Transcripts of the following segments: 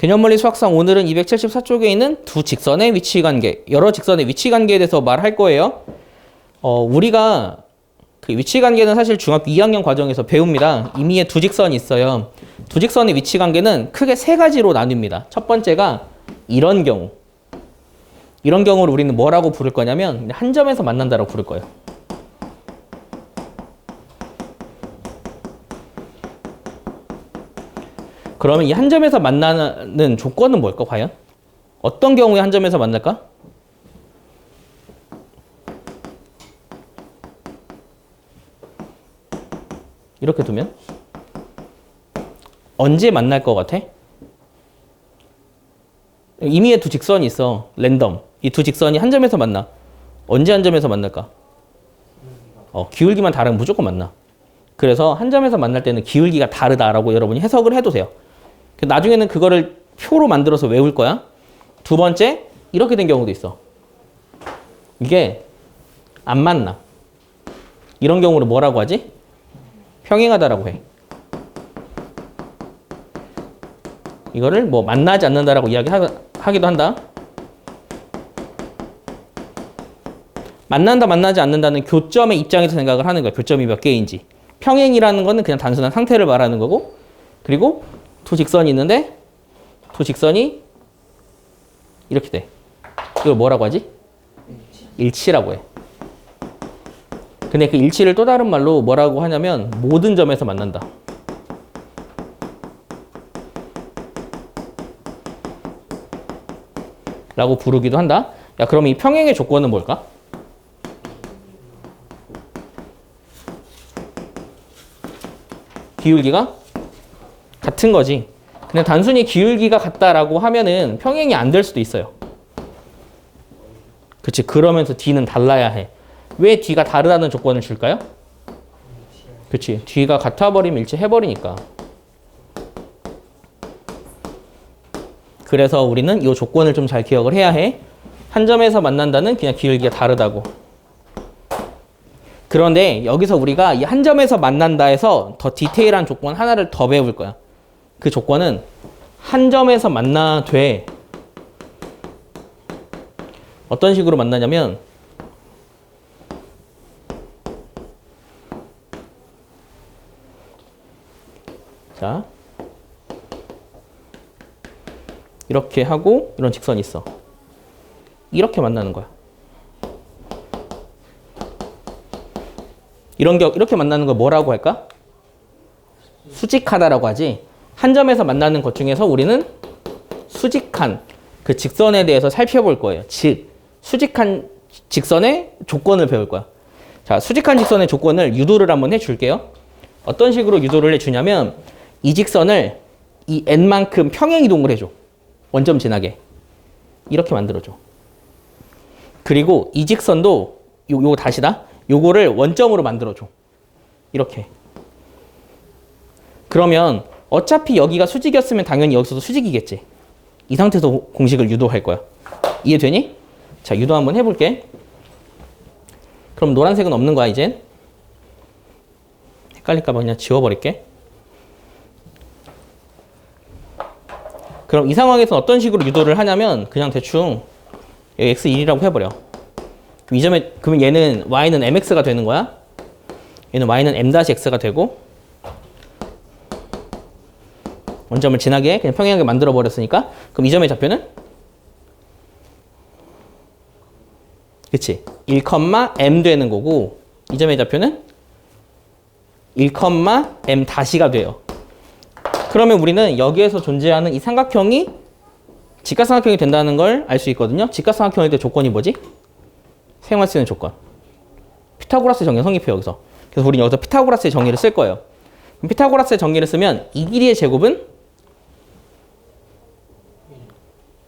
개념물리 수학상 오늘은 274쪽에 있는 두 직선의 위치관계, 여러 직선의 위치관계에 대해서 말할 거예요. 우리가 그 위치관계는 사실 중학교 2학년 과정에서 배웁니다. 임의의 두 직선이 있어요. 두 직선의 위치관계는 크게 세 가지로 나뉩니다. 첫 번째가 이런 경우. 이런 경우를 우리는 뭐라고 부를 거냐면 한 점에서 만난다라고 부를 거예요. 그러면 이 한 점에서 만나는 조건은 뭘까, 과연? 어떤 경우에 한 점에서 만날까? 이렇게 두면? 언제 만날 것 같아? 임의의 두 직선이 있어. 랜덤. 이 두 직선이 한 점에서 만나. 언제 한 점에서 만날까? 기울기만 다르면 무조건 만나. 그래서 한 점에서 만날 때는 기울기가 다르다라고 여러분이 해석을 해도 돼요. 나중에는 그거를 표로 만들어서 외울 거야. 두 번째, 이렇게 된 경우도 있어. 이게 안 만나. 이런 경우를 뭐라고 하지? 평행하다라고 해. 이거를 뭐 만나지 않는다라고 이야기하기도 한다. 만난다, 만나지 않는다는 교점의 입장에서 생각을 하는 거야. 교점이 몇 개인지. 평행이라는 거는 그냥 단순한 상태를 말하는 거고, 그리고 두 직선이 있는데 두 직선이 이렇게 돼. 이걸 뭐라고 하지? 일치라고 해. 근데 그 일치를 또 다른 말로 뭐라고 하냐면 모든 점에서 만난다. 라고 부르기도 한다. 야, 그럼 이 평행의 조건은 뭘까? 기울기가 같은 거지. 그냥 단순히 기울기가 같다라고 하면은 평행이 안 될 수도 있어요. 그치? 그러면서 D는 달라야 해. 왜 D가 다르다는 조건을 줄까요? 그치? D가 같아버리면 일치해버리니까. 그래서 우리는 이 조건을 좀 잘 기억을 해야 해. 한 점에서 만난다는 그냥 기울기가 다르다고. 그런데 여기서 우리가 이 한 점에서 만난다 해서 더 디테일한 조건 하나를 더 배울 거야. 그 조건은 한 점에서 만나되 어떤 식으로 만나냐면 자 이렇게 하고 이런 직선이 있어. 이렇게 만나는 거야. 이렇게 만나는 걸 뭐라고 할까? 수직하다라고 하지. 한 점에서 만나는 것 중에서 우리는 수직한 그 직선에 대해서 살펴볼 거예요. 즉, 수직한 직선의 조건을 배울 거야. 자, 수직한 직선의 조건을 유도를 한번 해줄게요. 어떤 식으로 유도를 해주냐면 이 직선을 이 n만큼 평행 이동을 해줘. 원점 지나게. 이렇게 만들어줘. 그리고 이 직선도 요거 다시다. 요거를 원점으로 만들어줘. 이렇게. 그러면 어차피 여기가 수직이었으면 당연히 여기서도 수직이겠지. 이 상태에서 공식을 유도할 거야. 이해되니? 자, 유도 한번 해볼게. 그럼 노란색은 없는 거야, 이젠. 헷갈릴까 봐 그냥 지워버릴게. 그럼 이 상황에서 어떤 식으로 유도를 하냐면 그냥 대충 여기 x1이라고 해버려. 그럼 이 점에, 그러면 얘는 y는 mx가 되는 거야. 얘는 y는 m-x가 되고 원점을 지나게 그냥 평행하게 만들어 버렸으니까 그럼 이 점의 좌표는 그치 1,m 되는 거고 이 점의 좌표는 1,m 다시가 돼요. 그러면 우리는 여기에서 존재하는 이 삼각형이 직각삼각형이 된다는 걸 알 수 있거든요. 직각삼각형일 때 조건이 뭐지? 사용할 수 있는 조건. 피타고라스 정리 성립해 여기서. 그래서 우리는 여기서 피타고라스의 정의를 쓸 거예요. 그럼 피타고라스의 정의를 쓰면 이 길이의 제곱은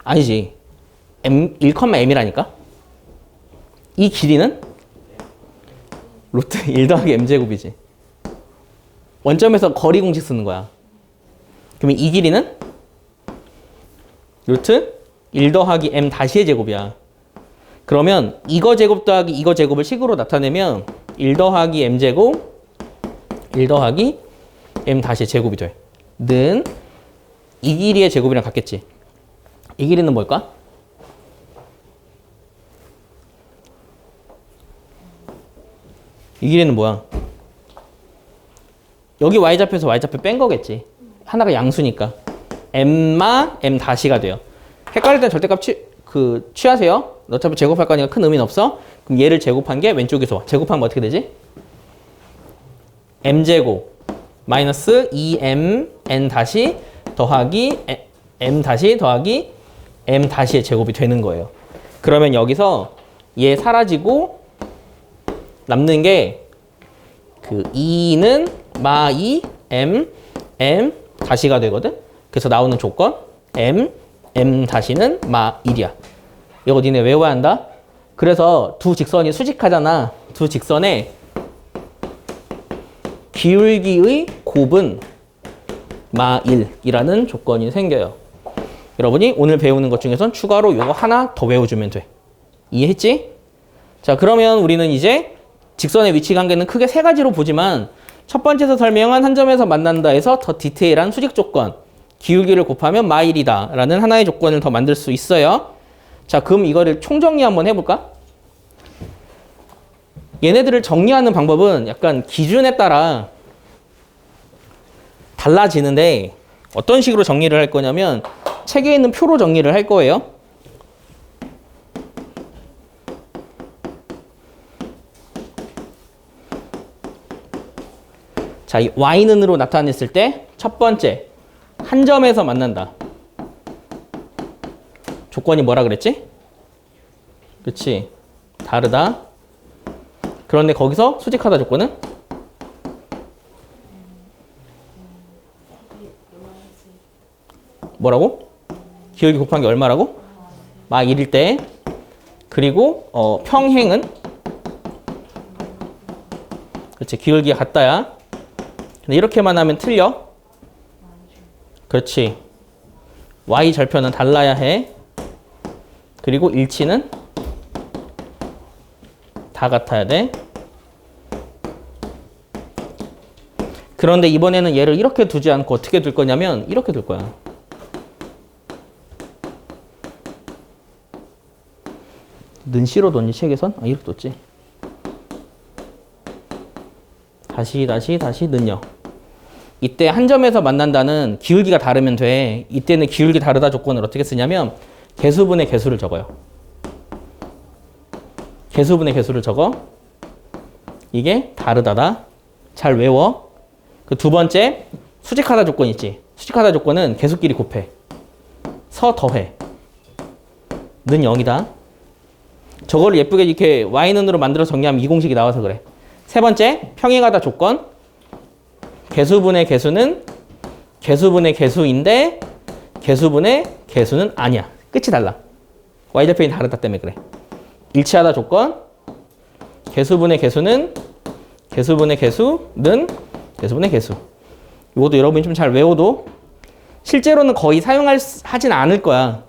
아니지. 1,m이라니까? 이 길이는 루트 1 더하기 m제곱이지. 원점에서 거리 공식 쓰는 거야. 그러면 이 길이는 루트 1 더하기 m 다시의 제곱이야. 그러면 이거 제곱 더하기 이거 제곱을 식으로 나타내면 1 더하기 m제곱 1 더하기 m 다시의 제곱이 돼. 는 이 길이의 제곱이랑 같겠지. 이 길이는 뭘까? 이 길이는 뭐야? 여기 y좌표에서 y좌표 뺀 거겠지. 하나가 양수니까. m마 m 다시가 돼요. 헷갈릴 땐 절대값 취하세요. 어차피 제곱할 거니까 큰 의미는 없어. 그럼 얘를 제곱한 게 왼쪽에서 와. 제곱하면 어떻게 되지? m제곱 마이너스 2m n 다시 더하기 m 다시 더하기 m 다시의 제곱이 되는 거예요. 그러면 여기서 얘 사라지고 남는 게 그 2는 마 2 m 다시가 되거든. 그래서 나오는 조건 m 다시는 마 1이야. 이거 니네 외워야 한다. 그래서 두 직선이 수직하잖아. 두 직선의 기울기의 곱은 마 1이라는 조건이 생겨요. 여러분이 오늘 배우는 것 중에선 추가로 이거 하나 더 외워주면 돼. 이해했지? 자, 그러면 우리는 이제 직선의 위치 관계는 크게 세 가지로 보지만 첫 번째에서 설명한 한 점에서 만난다에서 더 디테일한 수직 조건, 기울기를 곱하면 마 1이다 라는 하나의 조건을 더 만들 수 있어요. 자, 그럼 이거를 총정리 한번 해볼까? 얘네들을 정리하는 방법은 약간 기준에 따라 달라지는데 어떤 식으로 정리를 할 거냐면 책에 있는 표로 정리를 할 거예요. 자, 이 y는으로 나타냈을 때 첫 번째 한 점에서 만난다. 조건이 뭐라 그랬지? 그치? 다르다. 그런데 거기서 수직하다 조건은? 뭐라고? 기울기 곱한 게 얼마라고? 마 1일 때. 그리고 평행은? 그렇지. 기울기가 같다야. 근데 이렇게만 하면 틀려. 그렇지. y 절편은 달라야 해. 그리고 일치는 다 같아야 돼. 그런데 이번에는 얘를 이렇게 두지 않고 어떻게 둘 거냐면 이렇게 둘 거야. 는 C로 뒀니 책에선? 아, 이렇게 뒀지. 다시 는요. 이때 한 점에서 만난다는 기울기가 다르면 돼. 이때는 기울기 다르다 조건을 어떻게 쓰냐면 개수분의 개수를 적어요. 개수분의 개수를 적어. 이게 다르다다. 잘 외워. 그 두 번째 수직하다 조건 있지. 수직하다 조건은 개수끼리 곱해. 서 더해. 는 0이다. 저거를 예쁘게 이렇게 y는으로 만들어 정리하면 이 공식이 나와서 그래. 세 번째 평행하다 조건. 개수분의 개수는 개수분의 개수인데 개수분의 개수는 아니야. 끝이 달라. y좌표이 다르다 때문에 그래. 일치하다 조건. 개수분의 개수는 개수분의 개수는 개수분의 개수. 이것도 여러분이 좀 잘 외워도 실제로는 거의 하진 않을 거야.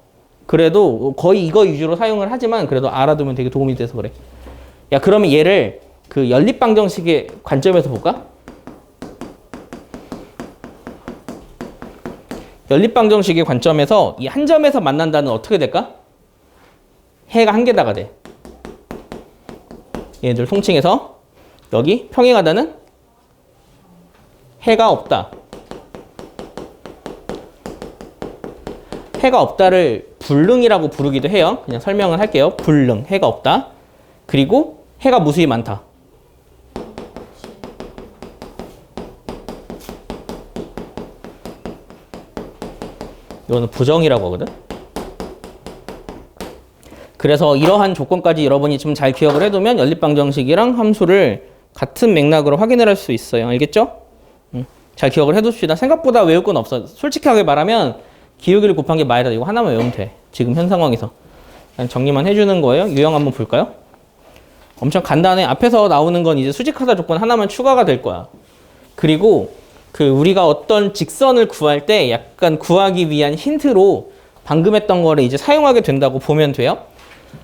그래도 거의 이거 위주로 사용을 하지만 그래도 알아두면 되게 도움이 돼서 그래. 야, 그러면 얘를 그 연립방정식의 관점에서 볼까? 연립방정식의 관점에서 이 한 점에서 만난다는 어떻게 될까? 해가 한 개다가 돼. 얘네들 통칭해서 여기 평행하다는 해가 없다. 해가 없다를 불능이라고 부르기도 해요. 그냥 설명을 할게요. 불능, 해가 없다. 그리고 해가 무수히 많다. 이거는 부정이라고 하거든. 그래서 이러한 조건까지 여러분이 좀 잘 기억을 해두면 연립방정식이랑 함수를 같은 맥락으로 확인을 할 수 있어요. 알겠죠? 잘 기억을 해둡시다. 생각보다 외울 건 없어. 솔직하게 말하면 기울기를 곱한 게 말이다. 이거 하나만 외우면 돼. 지금 현 상황에서. 그냥 정리만 해주는 거예요. 유형 한번 볼까요? 엄청 간단해. 앞에서 나오는 건 이제 수직하다 조건 하나만 추가가 될 거야. 그리고 그 우리가 어떤 직선을 구할 때 약간 구하기 위한 힌트로 방금 했던 거를 이제 사용하게 된다고 보면 돼요.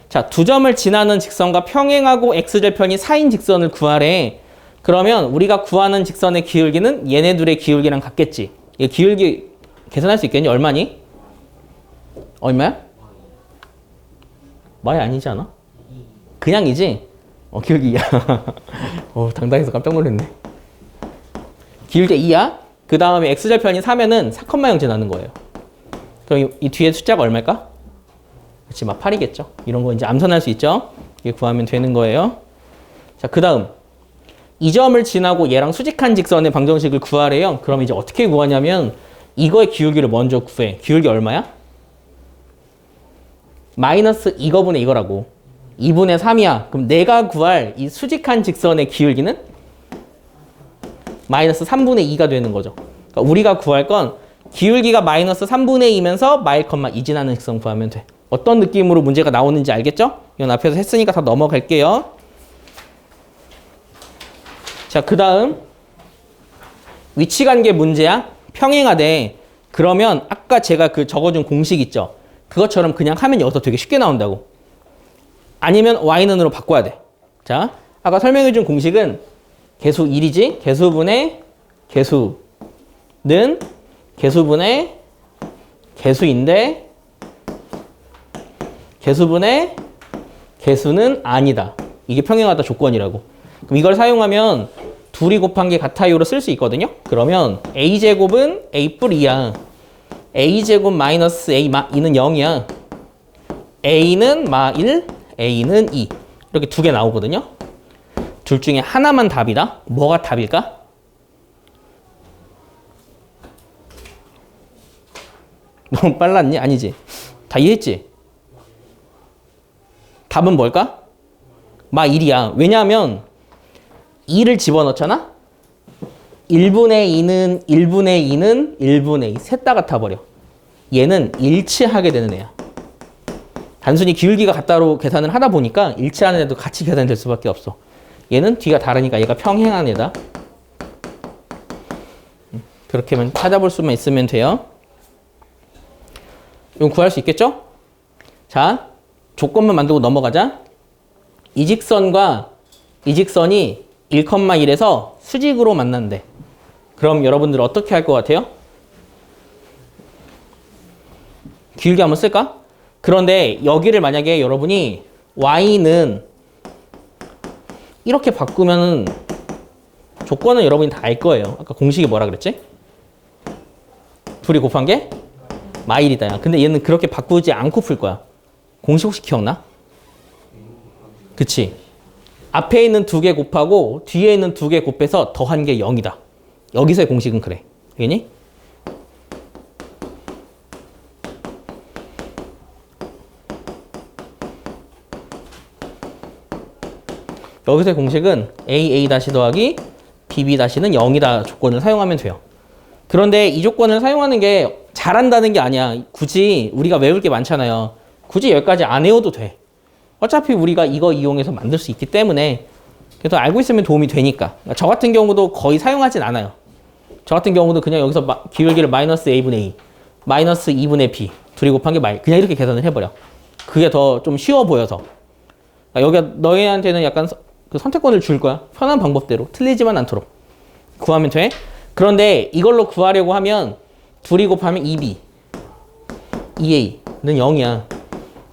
자, 두 점을 지나는 직선과 평행하고 x절편이 4인 직선을 구하래. 그러면 우리가 구하는 직선의 기울기는 얘네 둘의 기울기랑 같겠지. 이 기울기 계산할 수 있겠니? 얼마니? 얼마야? 마이 아니지 않아? 그냥이지? 기울기 2야. 당당해서 깜짝 놀랐네. 기울기 2야? 그 다음에 x절편이 4면은 4,0제 나는 거예요. 그럼 이 뒤에 숫자가 얼마일까? 그렇지, 막 8이겠죠. 이런 거 이제 암산할 수 있죠. 이게 구하면 되는 거예요. 자, 그 다음 이 점을 지나고 얘랑 수직한 직선의 방정식을 구하래요. 그럼 이제 어떻게 구하냐면 이거의 기울기를 먼저 구해. 기울기 얼마야? 마이너스 이거분의 이거라고. 2분의 3이야. 그럼 내가 구할 이 수직한 직선의 기울기는 마이너스 3분의 2가 되는 거죠. 그러니까 우리가 구할 건 기울기가 마이너스 3분의 2면서 마일 컴마 2 지나는 직선 구하면 돼. 어떤 느낌으로 문제가 나오는지 알겠죠? 이건 앞에서 했으니까 다 넘어갈게요. 자, 그 다음 위치관계 문제야. 평행하대. 그러면 아까 제가 그 적어준 공식 있죠? 그것처럼 그냥 하면 여기서 되게 쉽게 나온다고. 아니면 y는으로 바꿔야 돼. 자, 아까 설명해준 공식은 개수 1이지? 개수분의 개수는 개수분의 개수인데 개수분의 개수는 아니다. 이게 평행하다 조건이라고. 그럼 이걸 사용하면 둘이 곱한 게 같아요로 쓸 수 있거든요. 그러면 a제곱은 a 뿔 2야. a제곱 마이너스 a 마 2는 0이야. a는 마 1, a는 2. 이렇게 두 개 나오거든요. 둘 중에 하나만 답이다. 뭐가 답일까? 너무 빨랐니? 아니지. 다 이해했지? 답은 뭘까? 마 1이야. 왜냐하면 2를 집어넣잖아? 1분의 2는 1분의 2는 1분의 2. 셋 다 같아버려. 얘는 일치하게 되는 애야. 단순히 기울기가 같다로 계산을 하다 보니까 일치하는 애도 같이 계산이 될 수밖에 없어. 얘는 뒤가 다르니까 얘가 평행한 애다. 그렇게만 찾아볼 수만 있으면 돼요. 이건 구할 수 있겠죠? 자, 조건만 만들고 넘어가자. 이 직선과 이 직선이 1,1에서 수직으로 만난대. 그럼 여러분들 어떻게 할 것 같아요? 기울기 한번 쓸까? 그런데 여기를 만약에 여러분이 y는 이렇게 바꾸면은 조건은 여러분이 다 알 거예요. 아까 공식이 뭐라 그랬지? 둘이 곱한 게 마일이다. 근데 얘는 그렇게 바꾸지 않고 풀 거야. 공식 혹시 기억나? 그치? 앞에 있는 두 개 곱하고 뒤에 있는 두 개 곱해서 더한 게 0이다. 여기서의 공식은 그래. 알겠니? 여기서의 공식은 a 다시 더하기 bb 다시는 0이다 조건을 사용하면 돼요. 그런데 이 조건을 사용하는 게 잘한다는 게 아니야. 굳이 우리가 외울 게 많잖아요. 굳이 여기까지 안 외워도 돼. 어차피 우리가 이거 이용해서 만들 수 있기 때문에 그래서 알고 있으면 도움이 되니까. 저 같은 경우도 거의 사용하진 않아요. 저 같은 경우도 그냥 여기서 기울기를 마이너스 a분의 2, 마이너스 2분의 b 둘이 곱한 게 마이 그냥 이렇게 계산을 해버려. 그게 더 좀 쉬워 보여서. 여기가 너희한테는 약간 그 선택권을 줄 거야. 편한 방법대로 틀리지만 않도록 구하면 돼. 그런데 이걸로 구하려고 하면 둘이 곱하면 2b, 2a는 0이야.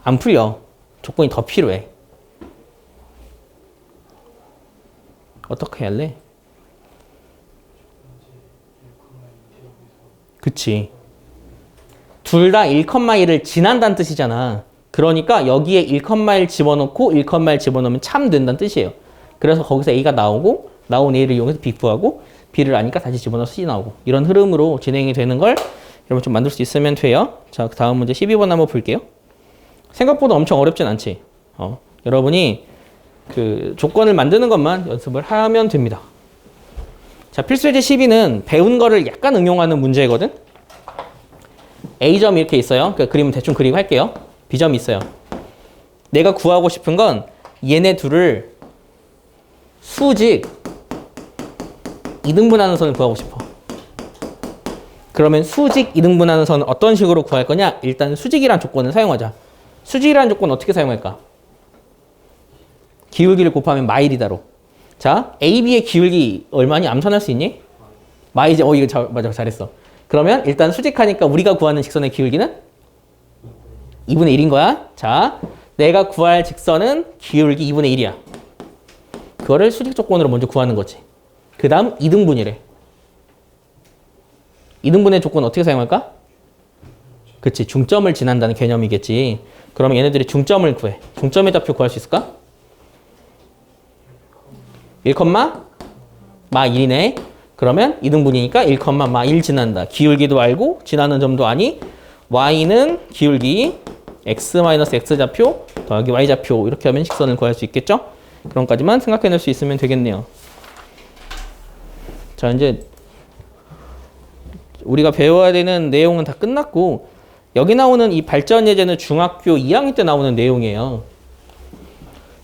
안 풀려. 조건이 더 필요해. 어떻게 할래? 그치. 둘 다 1,1을 지난다는 뜻이잖아. 그러니까 여기에 1,1 집어넣고 1,1 집어넣으면 참 된다는 뜻이에요. 그래서 거기서 a가 나오고 나온 a를 이용해서 b 구하고 b를 아니까 다시 집어넣어서 c 나오고 이런 흐름으로 진행이 되는 걸 여러분 좀 만들 수 있으면 돼요. 자, 다음 문제 12번 한번 볼게요. 생각보다 엄청 어렵진 않지. 여러분이 그 조건을 만드는 것만 연습을 하면 됩니다. 자, 필수예제 12는 배운 거를 약간 응용하는 문제거든. A점이 이렇게 있어요. 그 그림은 대충 그리고 할게요. B점이 있어요. 내가 구하고 싶은 건 얘네 둘을 수직 이등분하는 선을 구하고 싶어. 그러면 수직 이등분하는 선은 어떤 식으로 구할 거냐? 일단 수직이란 조건을 사용하자. 수직이라는 조건 어떻게 사용할까? 기울기를 곱하면 마일이다로. 자, AB의 기울기 얼마니? 암산할 수 있니? 마이제, 이거 맞아, 잘했어. 그러면 일단 수직하니까 우리가 구하는 직선의 기울기는 2분의 1인 거야. 자, 내가 구할 직선은 기울기 2분의 1이야. 그거를 수직 조건으로 먼저 구하는 거지. 그 다음 2등분이래. 2등분의 조건 어떻게 사용할까? 그치, 중점을 지난다는 개념이겠지. 그러면 얘네들이 중점을 구해. 중점의 좌표 구할 수 있을까? 1, 마 1이네. 그러면 2등분이니까 1, 마 1 지난다. 기울기도 알고 지나는 점도 아니. y는 기울기 x-x 좌표 더하기 y좌표 이렇게 하면 직선을 구할 수 있겠죠? 그런 까지만 생각해낼 수 있으면 되겠네요. 자, 이제 우리가 배워야 되는 내용은 다 끝났고 여기 나오는 이 발전 예제는 중학교 2학년 때 나오는 내용이에요.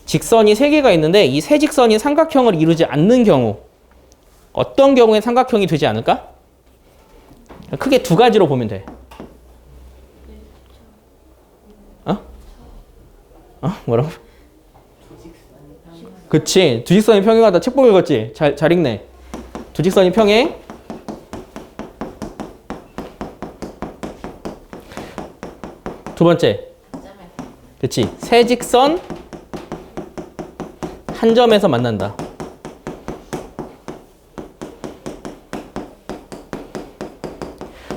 직선이 3개가 있는데 이 세 직선이 삼각형을 이루지 않는 경우 어떤 경우에 삼각형이 되지 않을까? 크게 두 가지로 보면 돼. 뭐라고? 그치. 두 직선이 평행하다. 책 보고 읽었지? 잘 읽네. 두 직선이 평행. 두 번째. 그치. 세 직선 한 점에서 만난다.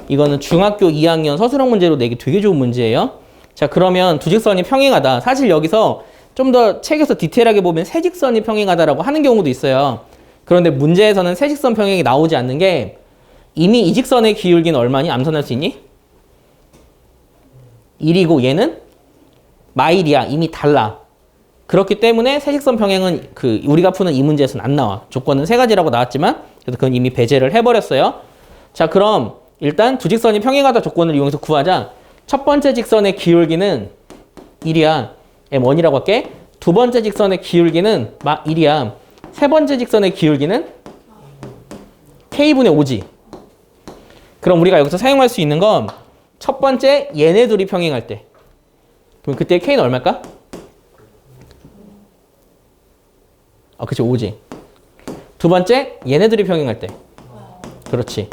이거는 중학교 2학년 서술형 문제로 내기 되게 좋은 문제예요. 자, 그러면 두 직선이 평행하다. 사실 여기서 좀 더 책에서 디테일하게 보면 세 직선이 평행하다라고 하는 경우도 있어요. 그런데 문제에서는 세 직선 평행이 나오지 않는 게 이미 이 직선의 기울기는 얼마니? 암산할 수 있니? 1이고 얘는 마일이야. 이미 달라. 그렇기 때문에 세 직선 평행은 우리가 푸는 이 문제에서는 안 나와. 조건은 3가지라고 나왔지만 그래서 그건 이미 배제를 해버렸어요. 자, 그럼 일단 두 직선이 평행하다 조건을 이용해서 구하자. 첫 번째 직선의 기울기는 1이야. m1이라고 할게. 두 번째 직선의 기울기는 막 1이야. 세 번째 직선의 기울기는 k분의 5지. 그럼 우리가 여기서 사용할 수 있는 건 첫 번째 얘네 둘이 평행할 때. 그럼 그때 k는 얼마일까? 그치, 5지. 두 번째 얘네 둘이 평행할 때. 그렇지.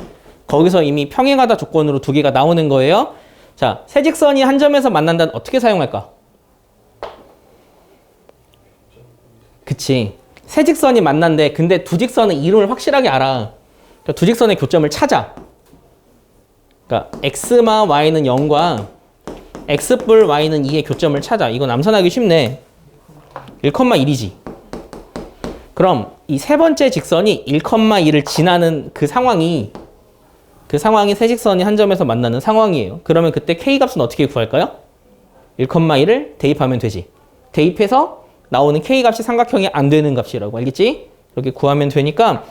거기서 이미 평행하다 조건으로 두 개가 나오는 거예요. 자, 세 직선이 한 점에서 만난다는 어떻게 사용할까? 그치. 세 직선이 만난대. 근데 두 직선의 이름을 확실하게 알아. 그러니까 두 직선의 교점을 찾아. 그러니까 x마 y는 0과 x뿔 y는 2의 교점을 찾아. 이건 암산하기 쉽네. 1,1이지. 그럼 이 세 번째 직선이 1,2를 지나는 그 상황이 세 직선이 한 점에서 만나는 상황이에요. 그러면 그때 k 값은 어떻게 구할까요? 1,2를 대입하면 되지. 대입해서 나오는 k 값이 삼각형이 안 되는 값이라고. 알겠지? 이렇게 구하면 되니까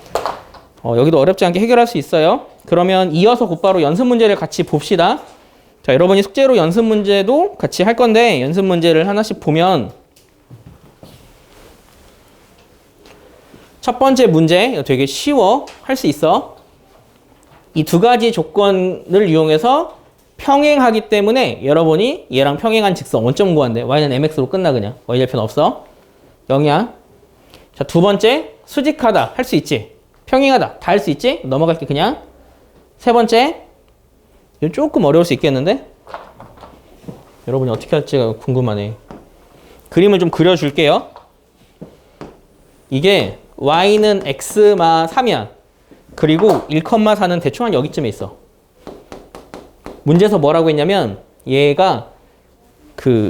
여기도 어렵지 않게 해결할 수 있어요. 그러면 이어서 곧바로 연습 문제를 같이 봅시다. 자, 여러분이 숙제로 연습 문제도 같이 할 건데 연습 문제를 하나씩 보면 첫 번째 문제 되게 쉬워. 할 수 있어. 이 두 가지 조건을 이용해서 평행하기 때문에 여러분이 얘랑 평행한 직선 원점 구한대. y는 mx로 끝나 그냥. y절편 없어. 0이야. 자, 두 번째 수직하다. 할 수 있지. 평행하다. 다 할 수 있지. 넘어갈게 그냥. 세 번째 이건 조금 어려울 수 있겠는데 여러분이 어떻게 할지가 궁금하네. 그림을 좀 그려줄게요. 이게 y는 x마 3이야. 그리고 1,4는 대충 한 여기쯤에 있어. 문제에서 뭐라고 했냐면 얘가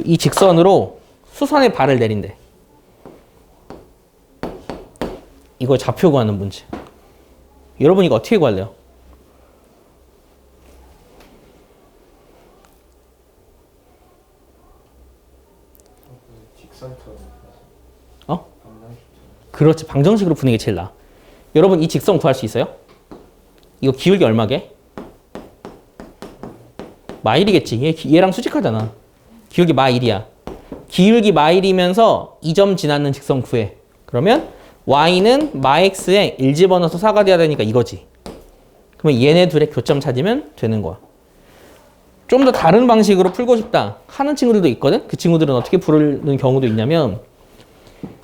이 직선으로 수선의 발을 내린대. 이걸 좌표 구하는 문제. 여러분 이거 어떻게 구할래요? 그렇지. 방정식으로 푸는 게 제일 나아. 여러분 이 직선 구할 수 있어요? 이거 기울기 얼마게? 마일이겠지. 얘랑 수직하잖아. 기울기 마1이야. 기울기 마1이면서 2점 지나는 직선 구해. 그러면 y는 마x에 1 집어넣어서 4가 돼야 되니까 이거지. 그러면 얘네 둘의 교점 찾으면 되는 거야. 좀 더 다른 방식으로 풀고 싶다 하는 친구들도 있거든. 그 친구들은 어떻게 부르는 경우도 있냐면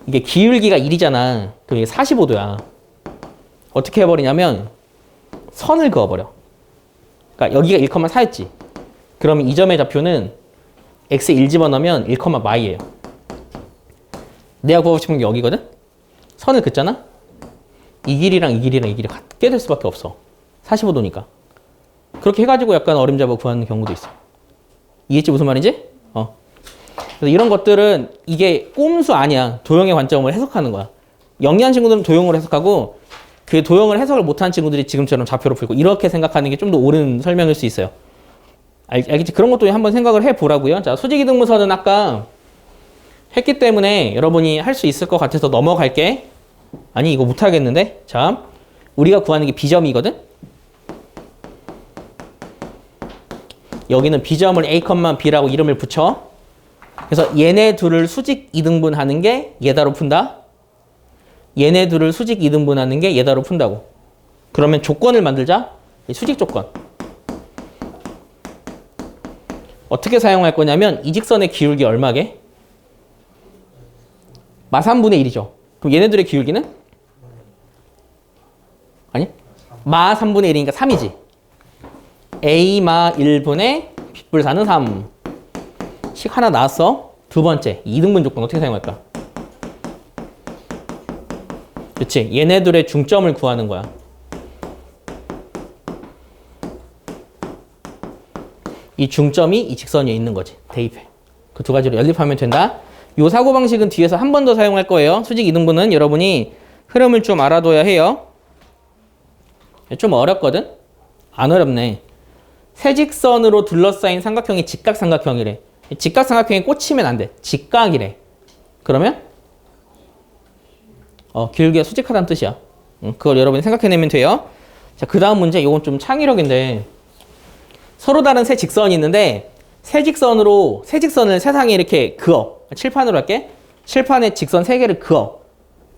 이게 기울기가 1이잖아. 그럼 이게 45도야. 어떻게 해버리냐면 선을 그어버려. 그러니까 여기가 1,4였지. 그러면 이 점의 좌표는 x 1 집어넣으면 1,y예요. 내가 구하고 싶은 게 여기거든? 선을 긋잖아? 이 길이랑 이 길이랑 이 길이 같게 될 수밖에 없어. 45도니까. 그렇게 해가지고 약간 어림잡아 구하는 경우도 있어. 이해했지? 무슨 말인지? 그래서 이런 것들은 이게 꼼수 아니야. 도형의 관점을 해석하는 거야. 영리한 친구들은 도형으로 해석하고 그 도형을 해석을 못한 친구들이 지금처럼 좌표로 풀고 이렇게 생각하는 게 좀 더 옳은 설명일 수 있어요. 알겠지? 그런 것도 한번 생각을 해보라고요. 자, 수직이등분선은 아까 했기 때문에 여러분이 할 수 있을 것 같아서 넘어갈게. 아니, 이거 못하겠는데? 자, 우리가 구하는 게 B점이거든? 여기는 B점을 A, B라고 이름을 붙여. 그래서 얘네 둘을 수직 이등분하는 게 얘다로 푼다. 얘네 둘을 수직 이등분하는 게 얘다로 푼다고. 그러면 조건을 만들자. 수직 조건. 어떻게 사용할 거냐면 이 직선의 기울기 얼마게? 마 3분의 1이죠. 그럼 얘네들의 기울기는? 아니? 마 3분의 1이니까 3이지. A 마 1분의 빗불사는 3. 식 하나 나왔어. 두 번째, 이등분 조건 어떻게 사용할까? 그치? 얘네들의 중점을 구하는 거야. 이 중점이 이 직선 위에 있는 거지. 대입해. 그 두 가지로 연립하면 된다. 요 사고방식은 뒤에서 한 번 더 사용할 거예요. 수직 이등분은 여러분이 흐름을 좀 알아둬야 해요. 좀 어렵거든? 안 어렵네. 세직선으로 둘러싸인 삼각형이 직각삼각형이래. 직각삼각형에 꽂히면 안 돼. 직각이래. 그러면 기울기가 수직하다는 뜻이야. 그걸 여러분이 생각해내면 돼요. 자, 그 다음 문제. 이건 좀 창의력인데 서로 다른 세 직선이 있는데 세 직선을 세상에 이렇게 그어. 칠판으로 할게. 칠판에 직선 3개를 그어.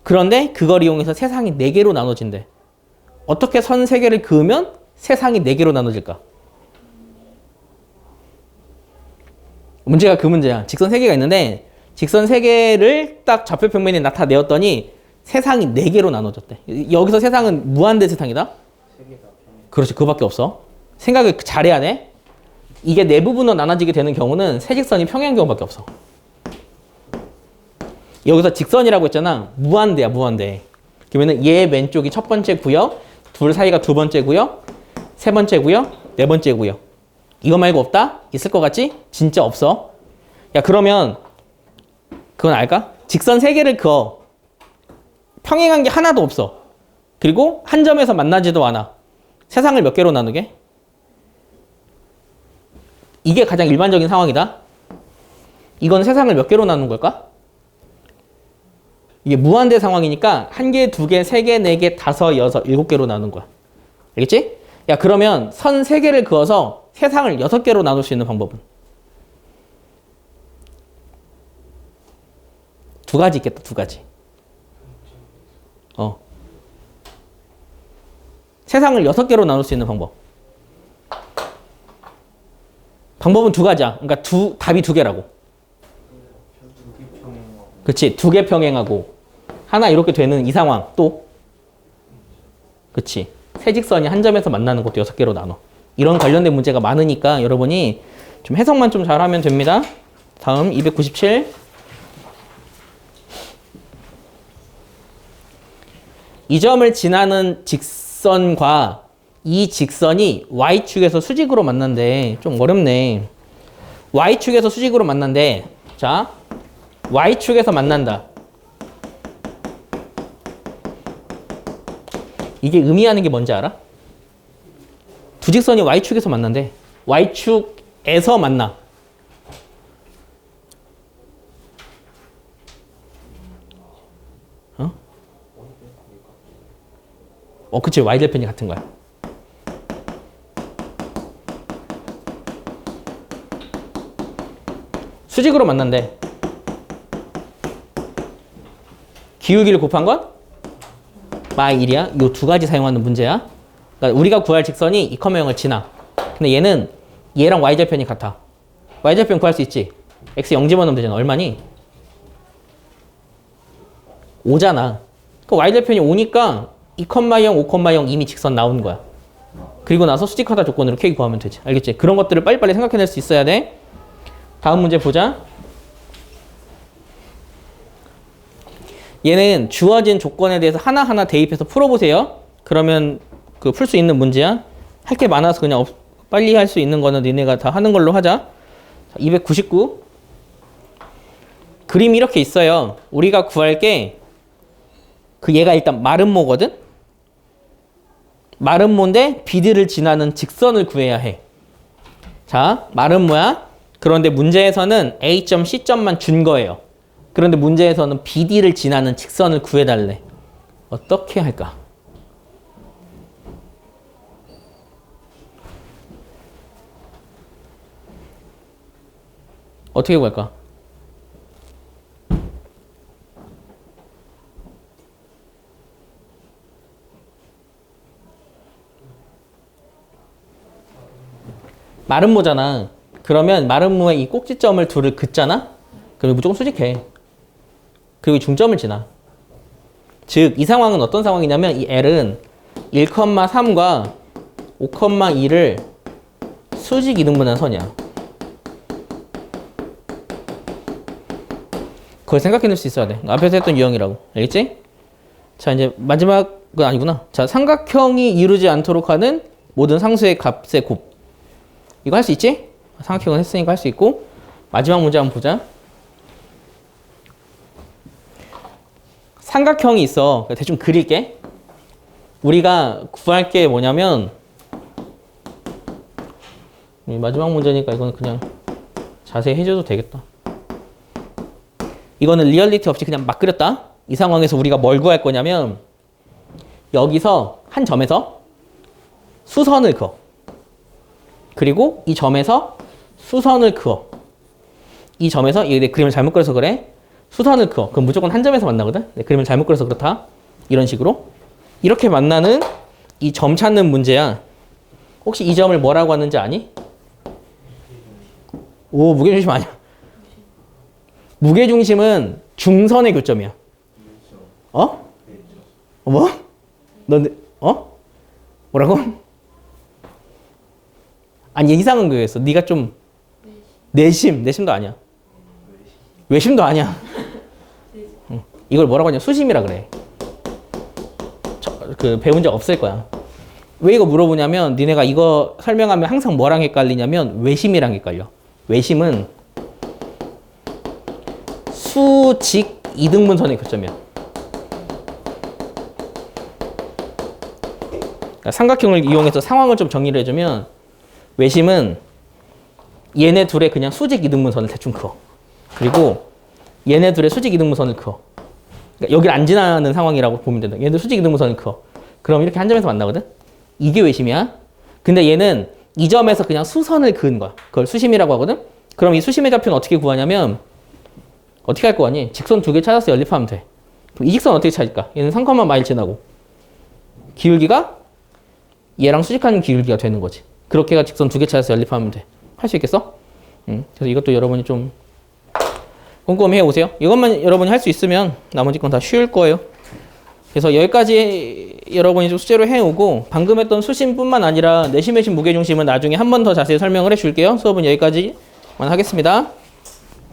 그런데 그걸 이용해서 세상이 4개로 나눠진대. 어떻게 선 3개를 그으면 세상이 4개로 나눠질까? 문제가 그 문제야. 직선 3개가 있는데 직선 3개를 딱 좌표 평면에 나타내었더니 세상이 4개로 나눠졌대. 여기서 세상은 무한대 세상이다? 그렇지. 그거밖에 없어. 생각을 잘해야 돼. 이게 네 부분으로 나눠지게 되는 경우는 세 직선이 평행한 경우밖에 없어. 여기서 직선이라고 했잖아. 무한대야, 무한대. 그러면은 얘 왼쪽이 첫 번째 구역, 둘 사이가 두 번째 구역, 세 번째 구역, 네 번째 구역. 이거 말고 없다? 있을 것 같지? 진짜 없어. 야, 그러면 그건 알까? 직선 3개를 그어. 평행한 게 하나도 없어. 그리고 한 점에서 만나지도 않아. 세상을 몇 개로 나누게? 이게 가장 일반적인 상황이다. 이건 세상을 몇 개로 나눈 걸까? 이게 무한대 상황이니까 1개, 2개, 3개, 4개, 5, 6, 7개로 나눈 거야. 알겠지? 야, 그러면 선 3개를 그어서 세상을 6개로 나눌 수 있는 방법은? 2가지 있겠다, 2가지. 세상을 6개로 나눌 수 있는 방법. 방법은 2가지야. 그러니까 답이 2개라고. 그치. 2개 평행하고 하나 이렇게 되는 이 상황 또. 그치. 세 직선이 한 점에서 만나는 것도 6개로 나눠. 이런 관련된 문제가 많으니까 여러분이 좀 해석만 좀 잘하면 됩니다. 다음 297. 이 점을 지나는 직선과 이 직선이 Y축에서 수직으로 만난대. 좀 어렵네. Y축에서 수직으로 만난대. 자, Y축에서 만난다. 이게 의미하는 게 뭔지 알아? 두 직선이 Y축에서 만난대. Y축에서 만나. 그치. Y절편이 같은 거야. 수직으로 만난대. 기울기를 곱한 건 마 1이야. 요 2가지 사용하는 문제야. 그러니까 우리가 구할 직선이 2,0을 지나. 근데 얘는 얘랑 Y절편이 같아. Y절편 구할 수 있지. X 0 집어넣으면 되잖아. 얼마니? 5잖아. 그 Y절편이 5니까 2,0, 5,0 이미 직선 나온 거야. 그리고 나서 수직하다 조건으로 K 구하면 되지. 알겠지? 그런 것들을 빨리빨리 생각해낼 수 있어야 돼. 다음 문제 보자. 얘는 주어진 조건에 대해서 하나하나 대입해서 풀어보세요. 그러면 그 풀 수 있는 문제야. 할 게 많아서 그냥 빨리 할 수 있는 거는 니네가 다 하는 걸로 하자. 299. 그림이 이렇게 있어요. 우리가 구할 게 그 얘가 일단 마름모거든? 마름모인데 BD를 지나는 직선을 구해야 해. 자, 마름모야. 그런데 문제에서는 A점, C점만 준 거예요. 그런데 문제에서는 BD를 지나는 직선을 구해달래. 어떻게 할까? 어떻게 구할까? 마름모잖아. 그러면 마름모에 이 꼭지점을 둘을 긋잖아? 그럼 무조건 수직해. 그리고 중점을 지나. 즉, 이 상황은 어떤 상황이냐면 이 L은 1,3과 5,2를 수직 이등분한 선이야. 그걸 생각해낼 수 있어야 돼. 앞에서 했던 유형이라고. 알겠지? 자, 이제 마지막은 아니구나. 자, 삼각형이 이루지 않도록 하는 모든 상수의 값의 곱. 이거 할 수 있지? 삼각형은 했으니까 할 수 있고. 마지막 문제 한번 보자. 삼각형이 있어. 대충 그릴게. 우리가 구할 게 뭐냐면 마지막 문제니까 이거는 그냥 자세히 해줘도 되겠다. 이거는 리얼리티 없이 그냥 막 그렸다. 이 상황에서 우리가 뭘 구할 거냐면 여기서 한 점에서 수선을 그어. 그리고 이 점에서 수선을 그어. 이 점에서 얘 그림을 잘못 그려서 그래. 수선을 그어. 그럼 무조건 한 점에서 만나거든. 내 그림을 잘못 그려서 그렇다. 이런 식으로. 이렇게 만나는 이 점 찾는 문제야. 혹시 이 점을 뭐라고 하는지 아니? 오, 무게중심 아니야. 무게중심은 중선의 교점이야. 어? 뭐? 너, 뭐라고? 아니, 이상한 거였어. 네가 좀 내심도 아니야. 외심도 아니야. 이걸 뭐라고 하냐? 수심이라 그래. 배운 적 없을 거야. 왜 이거 물어보냐면 니네가 이거 설명하면 항상 뭐랑 헷갈리냐면 외심이랑 헷갈려. 외심은 수직 이등분선의 교점이야. 그러니까 삼각형을 이용해서 상황을 좀 정리를 해주면 외심은 얘네 둘의 그냥 수직 이등분선을 대충 그어. 그리고 얘네 둘의 수직 이등분선을 그어. 그러니까 여기를 안 지나는 상황이라고 보면 된다. 얘네들 수직 이등분선을 그어. 그럼 이렇게 한 점에서 만나거든? 이게 외심이야. 근데 얘는 이 점에서 그냥 수선을 그은 거야. 그걸 수심이라고 하거든? 그럼 이 수심의 좌표는 어떻게 구하냐면 어떻게 할 거 아니? 직선 두 개 찾아서 연립하면 돼. 그럼 이 직선 어떻게 찾을까? 얘는 3,마일 지나고 기울기가 얘랑 수직하는 기울기가 되는 거지. 그렇게 해가 직선 두 개 찾아서 연립하면 돼. 할 수 있겠어? 그래서 이것도 여러분이 좀 꼼꼼히 해오세요. 이것만 여러분이 할 수 있으면 나머지 건 다 쉬울 거예요. 그래서 여기까지 여러분이 좀 숙제로 해오고 방금 했던 수심뿐만 아니라 내심, 외심, 무게중심은 나중에 한 번 더 자세히 설명을 해줄게요. 수업은 여기까지만 하겠습니다.